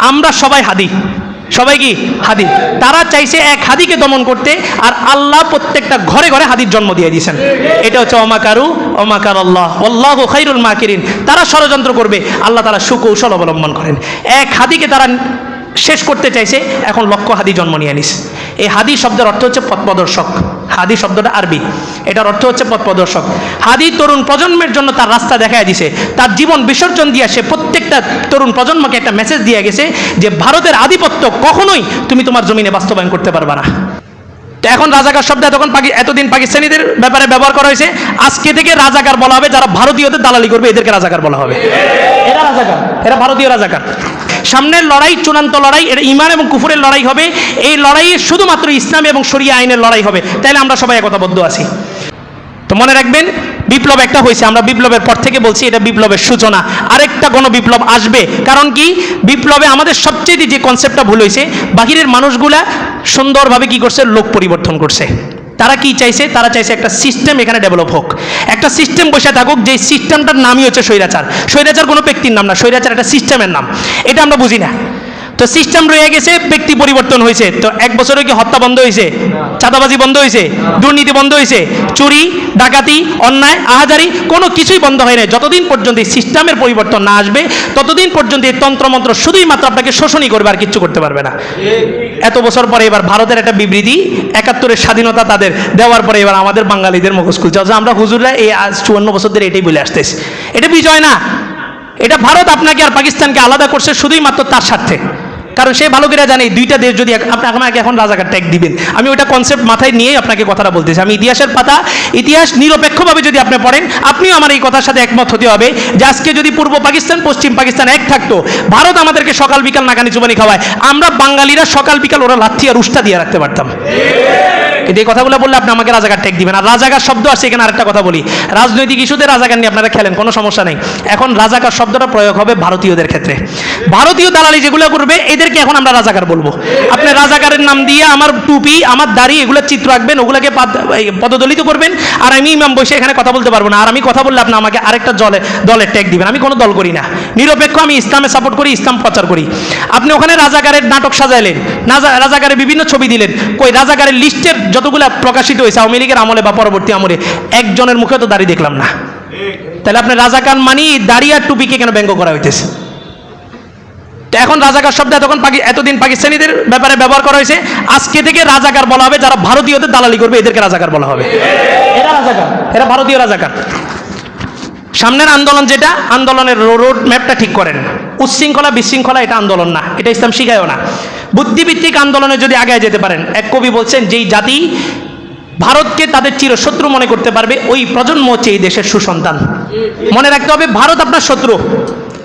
আমরা সবাই হাদি, সবাই কি হাদি। তারা চাইছে এক হাদিকে দমন করতে, আর আল্লাহ প্রত্যেকটা ঘরে ঘরে হাদির জন্ম দিয়ে দিয়েছেন। এটা হচ্ছে অমাকারু অমাকার আল্লাহ আল্লাহু খায়রুল মাকিরিন। তারা ষড়যন্ত্র করবে, আল্লাহ তারা সুকৌশল অবলম্বন করেন। এক হাদিকে তারা শেষ করতে চাইছে, এখন লক্ষ হাদি জন্ম নিয়ে নিস। এই হাদি শব্দের অর্থ হচ্ছে পথপ্রদর্শক। হাদি শব্দটা আরবি, এটার অর্থ হচ্ছে পথপ্রদর্শক। হাদি তরুণ প্রজন্মের জন্য তার রাস্তা দেখায় দিছে, তার জীবন বিসর্জন দিয়ে সে প্রত্যেকটা তরুণ প্রজন্মকে একটা মেসেজ দিয়ে গেছে যে ভারতের আধিপত্য কখনোই তুমি তোমার জমিনে বাস্তবায়ন করতে পারবে না। তো এখন রাজাকার শব্দ এতদিন পাকিস্তানিদের ব্যাপারে ব্যবহার করা হয়েছে, আজকে থেকে রাজাকার বলা হবে যারা ভারতীয়দের দালালি করবে, এদেরকে রাজাকার বলা হবে। এরা রাজাকার, এরা ভারতীয় রাজাকার। সামনের লড়াই চূড়ান্ত লড়াই, এটা ঈমান এবং কুফরের লড়াই হবে। এই লড়াইয়ে শুধুমাত্র ইসলাম এবং শরিয়া আইনের লড়াই হবে। তাইলে আমরা সবাই একতাবদ্ধ আছি। তো মনে রাখবেন, বিপ্লব একটা হয়েছে, আমরা বিপ্লবের পর থেকে বলছি এটা বিপ্লবের সূচনা। আরেকটা গণবিপ্লব আসবে। কারণ কি, বিপ্লবে আমাদের সবচেয়ে যে কনসেপ্টটা ভুল হয়েছে, বাহিরের মানুষগুলা সুন্দরভাবে কি করছে, লোক পরিবর্তন করছে। তারা কি চাইছে, তারা চাইছে একটা সিস্টেম এখানে ডেভেলপ হোক, একটা সিস্টেম বসে থাকুক, যে সিস্টেমটার নামই হচ্ছে স্বৈরাচার। স্বৈরাচার কোনো ব্যক্তির নাম না, স্বৈরাচার একটা সিস্টেমের নাম। এটা আমরা বুঝি না। তো সিস্টেম রয়ে গেছে, ব্যক্তি পরিবর্তন হয়েছে। তো এক বছরে কি হত্যা বন্ধ হয়েছে, চাঁদাবাজি বন্ধ হয়েছে, দুর্নীতি বন্ধ হয়েছে, চুরি ডাকাতি অন্যায় আহাজারি কোনো কিছুই বন্ধ হয় না। যতদিন পর্যন্ত এই সিস্টেমের পরিবর্তন না আসবে, ততদিন পর্যন্ত এই তন্ত্রমন্ত্র শুধুই মাত্র আপনাকে শোষণই করবে, আর কিচ্ছু করতে পারবে না। এত বছর পরে এবার ভারতের একটা বিবৃতি, ৭১-এর স্বাধীনতা তাদের দেওয়ার পরে এবার আমাদের বাঙালিদের মুখোশ খুলছে। আমরা হুজুররা এই আজ 54 বছর ধরে এটাই বলে আসতেছি। এটা বিজয় না, এটা ভারত আপনাকে আর পাকিস্তানকে আলাদা করছে শুধুই মাত্র তার স্বার্থে। কারণ সে ভালো করে জানে দুইটা দেশ যদি আপনাকে এখন রাজাকার ট্যাগ দিবেন, আমি ওটা কনসেপ্ট মাথায় নিয়েই আপনাকে কথাটা বলতেছি। আমি ইতিহাসের পাতা, ইতিহাস নিরপেক্ষভাবে যদি আপনি পড়েন, আপনিও আমার এই কথার সাথে একমত হতে হবে যে আজকে যদি পূর্ব পাকিস্তান পশ্চিম পাকিস্তান এক থাকতো, ভারত আমাদেরকে সকাল বিকাল নাকানি চুবানি খাওয়ায়, আমরা বাঙালিরা সকাল বিকাল ওরা লাথি আর উষ্টা দিয়ে রাখতে পারতাম। এই কথাগুলো বললে আপনি আমাকে রাজাকার ট্যাগ দিবেন। আর রাজাকার শব্দ আছে এখানে, আরেকটা কথা বলি, রাজনৈতিক ইস্যুতে রাজাকার নিয়ে আপনারা খেলেন, কোনো সমস্যা নেই। এখন রাজাকার শব্দটা প্রয়োগ হবে ভারতীয়দের ক্ষেত্রে। ভারতীয় দালালি যেগুলো করবে, এদেরকে এখন আমরা রাজাকার বলবো। আপনি রাজাকারের নাম দিয়ে আমার টুপি, আমার দাড়ি, এগুলো চিত্র আঁকবেন, ওগুলোকে পদদলিত করবেন, আর আমি ইমাম বসে এখানে কথা বলতে পারবো না। আর আমি কথা বললে আপনি আমাকে আরেকটা দলের ট্যাগ দিবেন। আমি কোনো দল করি না, নিরপেক্ষ, আমি ইসলামে সাপোর্ট করি, ইসলাম প্রচার করি। আপনি ওখানে রাজাকারের নাটক সাজাইলেন, রাজাকারের বিভিন্ন ছবি দিলেন, কই রাজাকারের লিস্টের যতগুলো প্রকাশিত হয়েছে আওয়ামী লীগের আমলে বা পরবর্তী আমলে, একজনের মুখে তো দাড়ি দেখলাম না। তাহলে আপনি রাজাকার মানি দাড়ি আর টুপিকে কেন ব্যঙ্গ করা হইতেছে? তো এখন রাজাকার শব্দ এতদিন পাকিস্তানিদের ব্যাপারে ব্যবহার করা হয়েছে, আজকে থেকে রাজাকার বলা হবে যারা ভারতীয়দের দালালি করবে, এদেরকে রাজাকার বলা হবে। এরা রাজাকার, এরা ভারতীয় রাজাকার। সামনের আন্দোলন যেটা, আন্দোলনের রোড ম্যাপটা ঠিক করেন। উচ্ছৃঙ্খলা বিশৃঙ্খলা এটা আন্দোলন না, এটা ইসলাম শিখায়ও না। বুদ্ধিভিত্তিক আন্দোলনে যদি আগে যেতে পারেন, এক কবি বলছেন, যেই জাতি ভারতকে তাদের চিরশত্রু মনে করতে পারবে, ওই প্রজন্ম হচ্ছে এই দেশের সুসন্তান। মনে রাখতে হবে, ভারত আপনার শত্রু,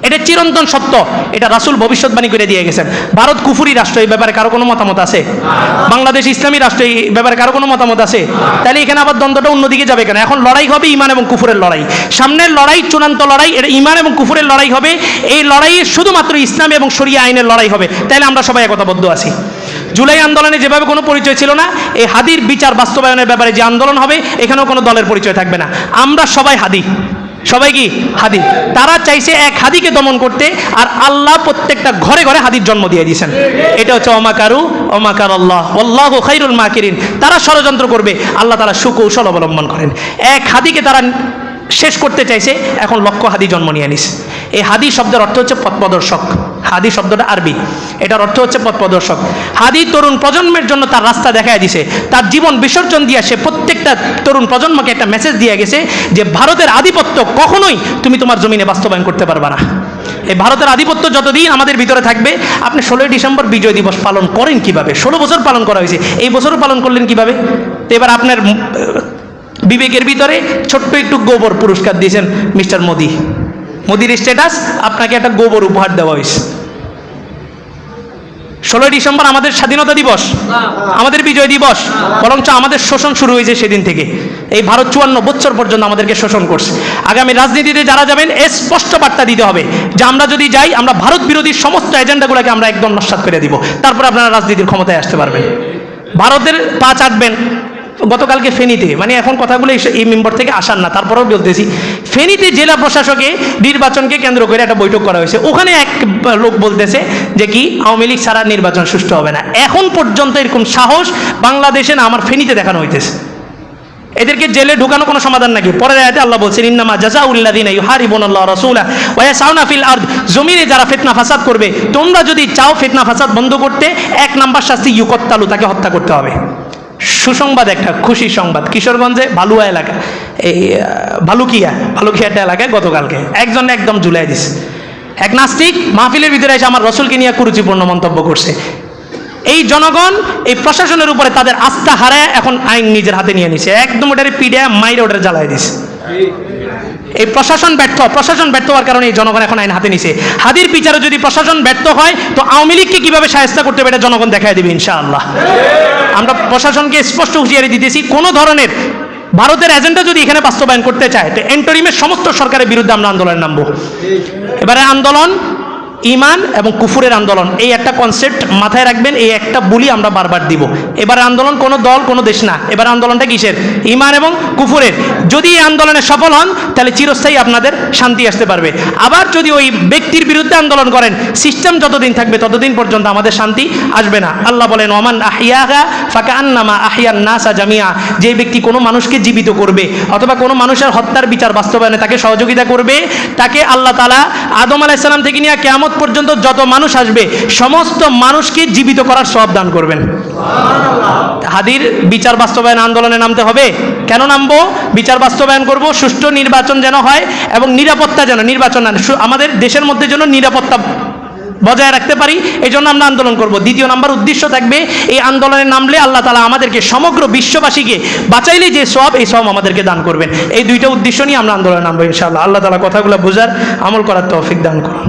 এটা চিরন্তন সত্য। এটা রাসূল ভবিষ্যৎবাণী করে দিয়ে গেছেন। ভারত কুফরি রাষ্ট্র, এই ব্যাপারে কারো কোনো মতামত আছে? বাংলাদেশ ইসলামী রাষ্ট্র, এই ব্যাপারে কারো কোনো মতামত আছে? তাহলে এখানে আবার দ্বন্দ্বটা অন্যদিকে যাবে কেন? এখন লড়াই হবে ঈমান এবং কুফরের লড়াই। সামনের লড়াই চূড়ান্ত লড়াই, এটা ঈমান এবং কুফরের লড়াই হবে। এই লড়াইয়ে শুধুমাত্র ইসলাম এবং শরিয়া আইনের লড়াই হবে। তাহলে আমরা সবাই একতাবদ্ধ আছি। জুলাই আন্দোলনে যেভাবে কোনো পরিচয় ছিল না, এই হাদির বিচার বাস্তবায়নের ব্যাপারে যে আন্দোলন হবে, এখানেও কোনো দলের পরিচয় থাকবে না। আমরা সবাই হাদি, সবাই কি হাদি। তারা চাইছে এক হাদিকে দমন করতে, আর আল্লাহ প্রত্যেকটা ঘরে ঘরে হাদির জন্ম দিয়ে দিয়েছেন। এটা হচ্ছে অমাকারু অমাকার আল্লাহ আল্লাহু খায়রুল মাকিরিন। তারা ষড়যন্ত্র করবে, আল্লাহ তারা সুকৌশল অবলম্বন করেন। এক হাদিকে তারা শেষ করতে চাইছে, এখন লক্ষ হাদি জন্ম নিয়ে নিস। এই হাদি শব্দের অর্থ হচ্ছে পথপ্রদর্শক। হাদি শব্দটা আরবি, এটার অর্থ হচ্ছে পথপ্রদর্শক। হাদি তরুণ প্রজন্মের জন্য তার রাস্তা দেখায় দিছে, তার জীবন বিসর্জন দিয়ে সে প্রত্যেকটা তরুণ প্রজন্মকে একটা মেসেজ দিয়ে গেছে যে ভারতের আধিপত্য কখনোই তুমি তোমার জমিনে বাস্তবায়ন করতে পারবে না। এই ভারতের আধিপত্য যতদিন আমাদের ভিতরে থাকবে, আপনি 16ই ডিসেম্বর বিজয় দিবস পালন করেন কিভাবে? 16 বছর পালন করা হয়েছে, এই বছরও পালন করলেন কিভাবে? এবার আপনার বিবেকের ভিতরে ছোট্ট একটু গোবর পুরস্কার দিয়েছেন মিস্টার মোদি, মোদির স্ট্যাটাস, আপনাকে একটা গোবর উপহার দেওয়া হয়েছে। 16ই ডিসেম্বর আমাদের স্বাধীনতা দিবস, আমাদের বিজয় দিবস, বরঞ্চ আমাদের শোষণ শুরু হয়েছে সেদিন থেকে। এই ভারত 54 বছর পর্যন্ত আমাদেরকে শোষণ করছে। আগামী রাজনীতিতে যারা যাবেন, স্পষ্ট বার্তা দিতে হবে যে আমরা যদি যাই, আমরা ভারত বিরোধী সমস্ত এজেন্ডাগুলোকে আমরা একদম নস্যাৎ করে দিব, তারপর আপনারা রাজনীতির ক্ষমতায় আসতে পারবেন। ভারতের পা চাটবেন, গতকালকে ফেনীতে, মানে এখন কথাগুলো এই মেম্বার থেকে আসার না, তারপরেও বলতেছি, ফেনীতে জেলা প্রশাসকে নির্বাচনকে কেন্দ্র করে একটা বৈঠক করা হয়েছে। ওখানে এক লোক বলতেছে যে কি আওয়ামী লীগ ছাড়া নির্বাচন সুষ্ঠু হবে না। এখন পর্যন্ত এরকম সাহস বাংলাদেশে না, আমার ফেনীতে দেখানো হইতেছে। এদেরকে জেলে ঢুকানো কোনো সমাধান নাকি? পরের আয়াতে আল্লাহ বলছেন ইন্নামা জাযাউল্লাযিনা ইউহারিবুনাল্লাহ ওয়া রাসূলা ওয়া ইয়াসাউনা ফিল আরদ, জমিনে যারা ফিতনা ফাসাদ করবে, তোমরা যদি চাও ফিতনা ফাসাদ বন্ধ করতে, এক নাম্বার শাস্তি ইউকত্তালু, তাকে হত্যা করতে হবে। সুসংবাদ, একটা খুশির সংবাদ, কিশোরগঞ্জে ভালুয়া এলাকা, এই ভালুকিয়া একটা এলাকায় গতকালকে একজন একদম ঝুলাই দিছে। এক নাস্তিক মাহফিলের ভিতরে এসে আমার রসুলকে নিয়ে কুরুচিপূর্ণ মন্তব্য করছে। এই জনগণ এই প্রশাসনের উপরে তাদের আস্থা হারায় এখন আইন নিজের হাতে নিয়ে নিছে, একদম ওটারে পিড়ে মাইরে ওটারে জ্বালায় দিছে। এই প্রশাসন ব্যর্থ হওয়ার কারণে এই জনগণ এখন আইন হাতে নিছে। হাদির বিচারে যদি প্রশাসন ব্যর্থ হয় তো আওয়ামী লীগকে কিভাবে শায়েস্তা করতে হবে এটা জনগণ দেখায় দেবে ইনশাআল্লাহ। আমরা প্রশাসনকে স্পষ্ট হুঁশিয়ারি দিতেছি, কোনো ধরনের ভারতের এজেন্ডা যদি এখানে বাস্তবায়ন করতে চায় তো এন্টরিমের সমস্ত সরকারের বিরুদ্ধে আমরা আন্দোলনে নামবো। এবারে আন্দোলন ইমান এবং কুফুরের আন্দোলন, এই একটা কনসেপ্ট মাথায় রাখবেন, এই একটা বলি আমরা বারবার দিব। এবার আন্দোলন কোনো দল কোনো দেশ না, এবার আন্দোলনটা কিসের? ইমান এবং কুফুরের। যদি এই আন্দোলনে সফল হন তাহলে চিরস্থায়ী আপনাদের শান্তি আসতে পারবে। আবার যদি ওই ব্যক্তির বিরুদ্ধে আন্দোলন করেন, সিস্টেম যতদিন থাকবে ততদিন পর্যন্ত আমাদের শান্তি আসবে না। আল্লাহ বলেন ওমান আহিয়াহা ফাকান্নামা আহিয়ান নাসা জামিয়া, যে ব্যক্তি কোনো মানুষকে জীবিত করবে অথবা কোনো মানুষের হত্যার বিচার বাস্তবায়নে তাকে সহযোগিতা করবে, তাকে আল্লাহ তাআলা আদম আলাইহিস সালাম থেকে নিয়ে কিয়ামত পর্যন্ত যত মানুষ আসবে সমস্ত মানুষকে জীবিত করার সওয়াব দান করবেন। হাদির বিচার বাস্তবায়ন আন্দোলনে নামতে হবে। কেন নামবো? বিচার বাস্তবায়ন করব, সুষ্ঠু নির্বাচন যেন হয় এবং নিরাপত্তা যেন, নির্বাচন আমাদের দেশের মধ্যে যেন নিরাপত্তা বজায় রাখতে পারি, এই জন্য আমরা আন্দোলন করব। দ্বিতীয় নাম্বার উদ্দেশ্য থাকবে, এই আন্দোলনে নামলে আল্লাহ তাআলা আমাদেরকে সমগ্র বিশ্ববাসীকে বাঁচাইলে যে সওয়াব, এই সওয়াব আমাদেরকে দান করবেন। এই দুইটা উদ্দেশ্য নিয়ে আমরা আন্দোলনে নামবো ইনশাআল্লাহ। আল্লাহ তাআলা কথাগুলো বোঝার আমল করার তৌফিক দান করুন।